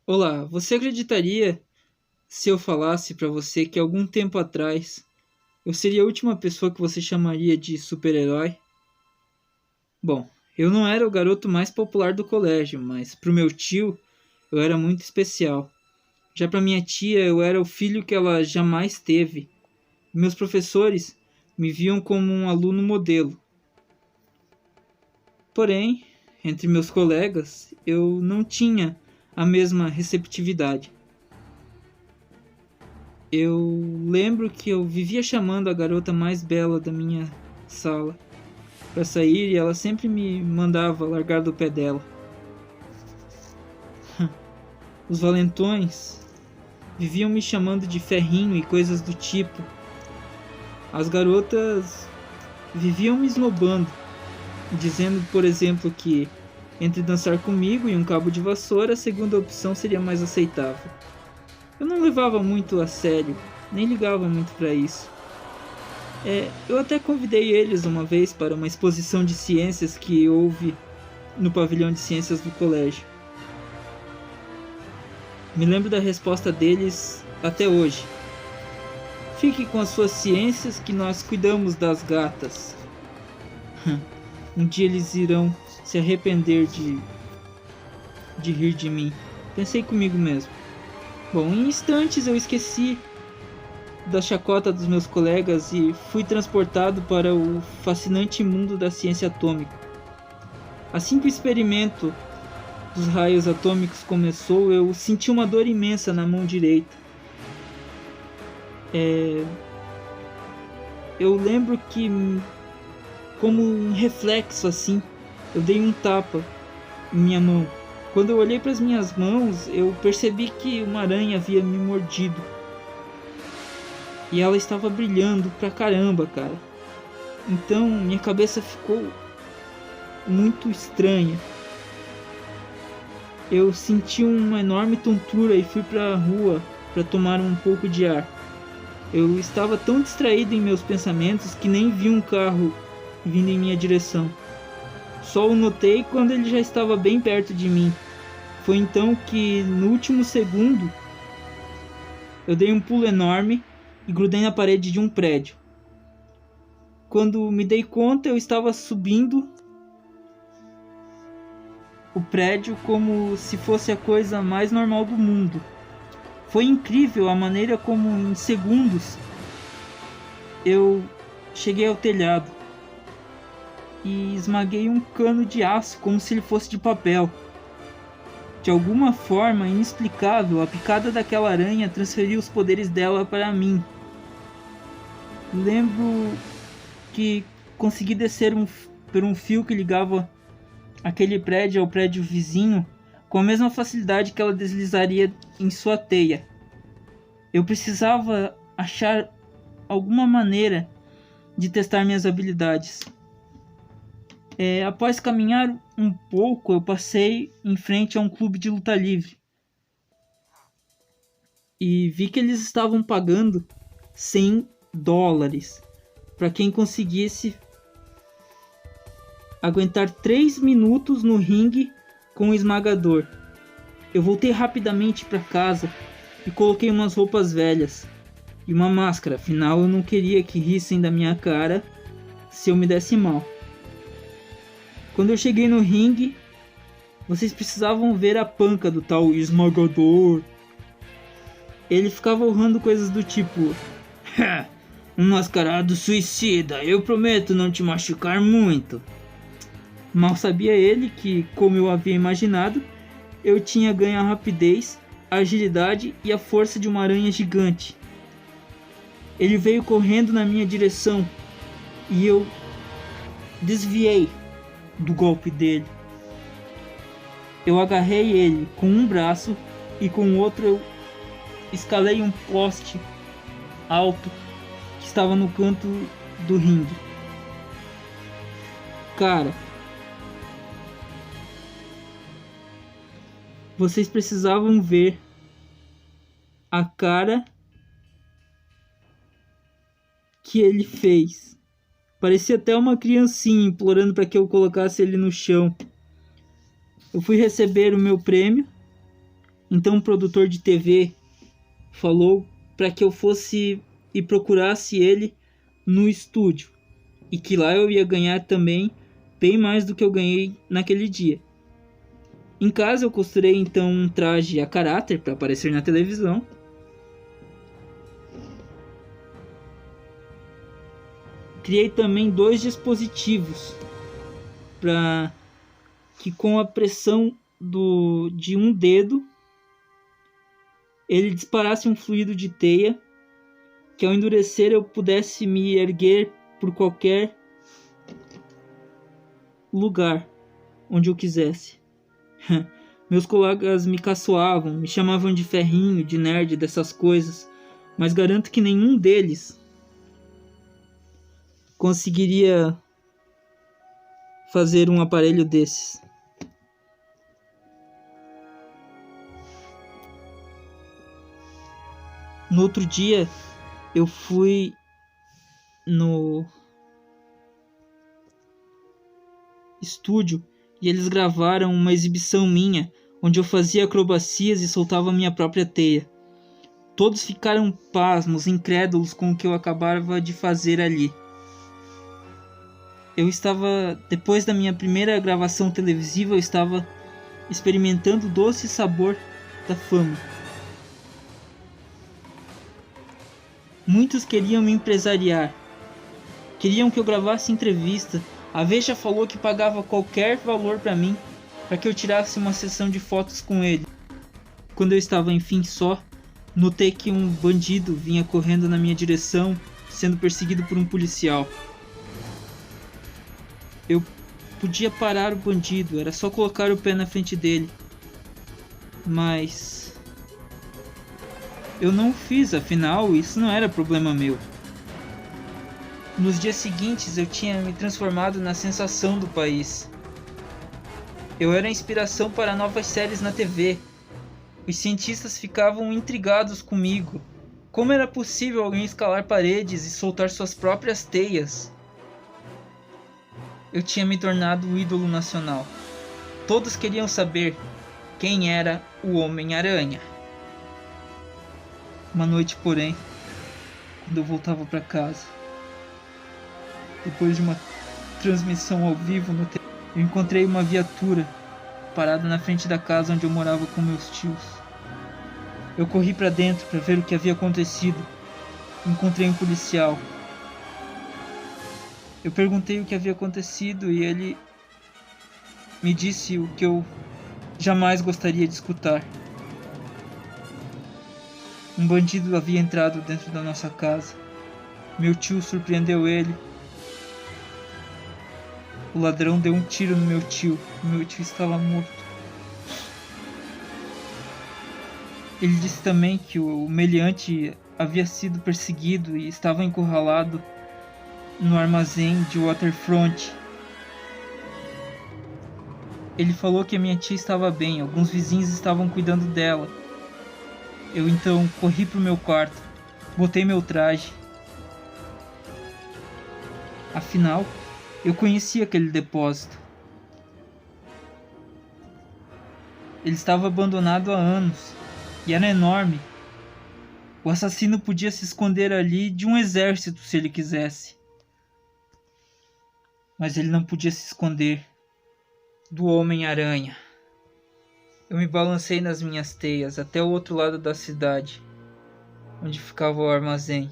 Olá, você acreditaria se eu falasse pra você que algum tempo atrás eu seria a última pessoa que você chamaria de super-herói? Bom, eu não era o garoto mais popular do colégio, mas pro meu tio eu era muito especial. Já pra minha tia eu era o filho que ela jamais teve. Meus professores me viam como um aluno modelo. Porém, entre meus colegas, eu não tinha a mesma receptividade. Eu lembro que eu vivia chamando a garota mais bela da minha sala para sair e ela sempre me mandava largar do pé dela. Os valentões viviam me chamando de ferrinho e coisas do tipo. As garotas viviam me esnobando, dizendo, por exemplo, que entre dançar comigo e um cabo de vassoura, a segunda opção seria mais aceitável. Eu não levava muito a sério, nem ligava muito para isso. Eu até convidei eles uma vez para uma exposição de ciências que houve no pavilhão de ciências do colégio. Me lembro da resposta deles até hoje. Fique com as suas ciências que nós cuidamos das gatas. Um dia eles irão se arrepender de rir de mim. Pensei comigo mesmo. Bom, em instantes eu esqueci da chacota dos meus colegas e fui transportado para o fascinante mundo da ciência atômica. Assim que o experimento dos raios atômicos começou, eu senti uma dor imensa na mão direita. Eu lembro que, como um reflexo assim, eu dei um tapa em minha mão. Quando eu olhei para as minhas mãos, eu percebi que uma aranha havia me mordido. E ela estava brilhando pra caramba, cara. Então minha cabeça ficou muito estranha. Eu senti uma enorme tontura e fui para a rua para tomar um pouco de ar. Eu estava tão distraído em meus pensamentos que nem vi um carro vindo em minha direção. Só o notei quando ele já estava bem perto de mim. Foi então que, no último segundo, eu dei um pulo enorme e grudei na parede de um prédio. Quando me dei conta, eu estava subindo o prédio como se fosse a coisa mais normal do mundo. Foi incrível a maneira como em segundos eu cheguei ao telhado e esmaguei um cano de aço como se ele fosse de papel. De alguma forma inexplicável, a picada daquela aranha transferiu os poderes dela para mim. Lembro que consegui descer por um fio que ligava aquele prédio ao prédio vizinho com a mesma facilidade que ela deslizaria em sua teia. Eu precisava achar alguma maneira de testar minhas habilidades. Após caminhar um pouco, eu passei em frente a um clube de luta livre e vi que eles estavam pagando $100 para quem conseguisse aguentar 3 minutos no ringue com o esmagador. Eu voltei rapidamente para casa e coloquei umas roupas velhas e uma máscara, afinal eu não queria que rissem da minha cara se eu me desse mal. Quando eu cheguei no ringue, vocês precisavam ver a panca do tal esmagador. Ele ficava urrando coisas do tipo: um mascarado suicida, eu prometo não te machucar muito. Mal sabia ele que, como eu havia imaginado, eu tinha ganho a rapidez, a agilidade e a força de uma aranha gigante. Ele veio correndo na minha direção e eu desviei do golpe dele. Eu agarrei ele com um braço e com o outro eu escalei um poste alto que estava no canto do ringue. Cara, vocês precisavam ver a cara que ele fez. Parecia até uma criancinha implorando para que eu colocasse ele no chão. Eu fui receber o meu prêmio Então o produtor de TV falou para que eu fosse e procurasse ele no estúdio, e que lá eu ia ganhar também bem mais do que eu ganhei naquele dia. Em casa eu costurei então um traje a caráter para aparecer na televisão. Criei também 2 dispositivos para que com a pressão de um dedo ele disparasse um fluido de teia que ao endurecer eu pudesse me erguer por qualquer lugar onde eu quisesse. Meus colegas me caçoavam, me chamavam de ferrinho, de nerd, dessas coisas, mas garanto que nenhum deles conseguiria fazer um aparelho desses. No outro dia, eu fui no estúdio e eles gravaram uma exibição minha, onde eu fazia acrobacias e soltava minha própria teia. Todos ficaram pasmos, incrédulos com o que eu acabava de fazer ali. Depois da minha primeira gravação televisiva, eu estava experimentando o doce sabor da fama. Muitos queriam me empresariar, queriam que eu gravasse entrevista. A Veja falou que pagava qualquer valor para mim, para que eu tirasse uma sessão de fotos com ele. Quando eu estava enfim só, notei que um bandido vinha correndo na minha direção, sendo perseguido por um policial. Eu podia parar o bandido, era só colocar o pé na frente dele. Mas eu não fiz, afinal, isso não era problema meu. Nos dias seguintes eu tinha me transformado na sensação do país. Eu era a inspiração para novas séries na TV. Os cientistas ficavam intrigados comigo. Como era possível alguém escalar paredes e soltar suas próprias teias? Eu tinha me tornado o ídolo nacional. Todos queriam saber quem era o Homem-Aranha. Uma noite, porém, quando eu voltava para casa, depois de uma transmissão ao vivo no TV, eu encontrei uma viatura parada na frente da casa onde eu morava com meus tios. Eu corri para dentro para ver o que havia acontecido. Encontrei um policial. Eu perguntei o que havia acontecido e ele me disse o que eu jamais gostaria de escutar. Um bandido havia entrado dentro da nossa casa. Meu tio surpreendeu ele. O ladrão deu um tiro no meu tio. Meu tio estava morto. Ele disse também que o meliante havia sido perseguido e estava encurralado no armazém de Waterfront. Ele falou que a minha tia estava bem, alguns vizinhos estavam cuidando dela. Eu então corri para o meu quarto, botei meu traje. Afinal, eu conhecia aquele depósito. Ele estava abandonado há anos e era enorme. O assassino podia se esconder ali de um exército se ele quisesse. Mas ele não podia se esconder do Homem-Aranha. Eu me balancei nas minhas teias até o outro lado da cidade, onde ficava o armazém.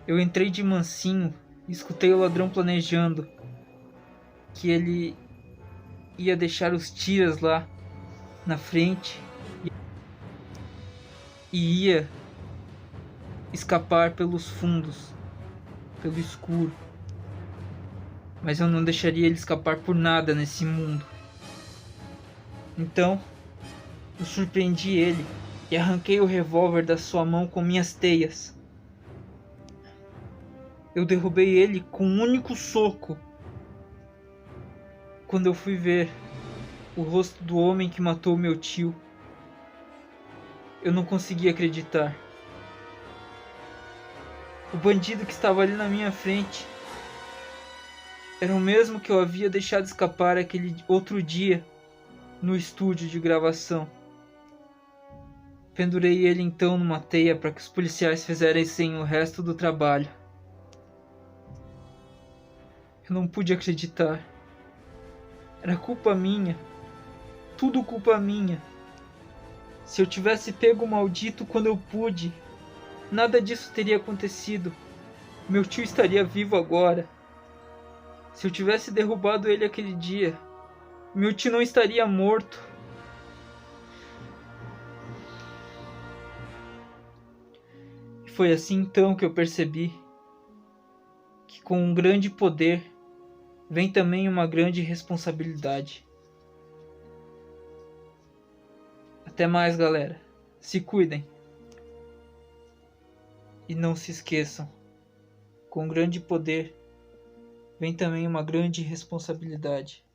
Eu entrei de mansinho e escutei o ladrão planejando que ele ia deixar os tiras lá na frente e ia escapar pelos fundos, pelo escuro. Mas eu não deixaria ele escapar por nada nesse mundo. Então, eu surpreendi ele e arranquei o revólver da sua mão com minhas teias. Eu derrubei ele com um único soco. Quando eu fui ver o rosto do homem que matou meu tio, eu não conseguia acreditar. O bandido que estava ali na minha frente era o mesmo que eu havia deixado escapar aquele outro dia no estúdio de gravação. Pendurei ele então numa teia para que os policiais fizessem o resto do trabalho. Eu não pude acreditar. Era culpa minha. Tudo culpa minha. Se eu tivesse pego o maldito quando eu pude, nada disso teria acontecido. Meu tio estaria vivo agora. Se eu tivesse derrubado ele aquele dia, meu tio não estaria morto. E foi assim então que eu percebi que com um grande poder vem também uma grande responsabilidade. Até mais, galera. Se cuidem. E não se esqueçam, com um grande poder vem também uma grande responsabilidade.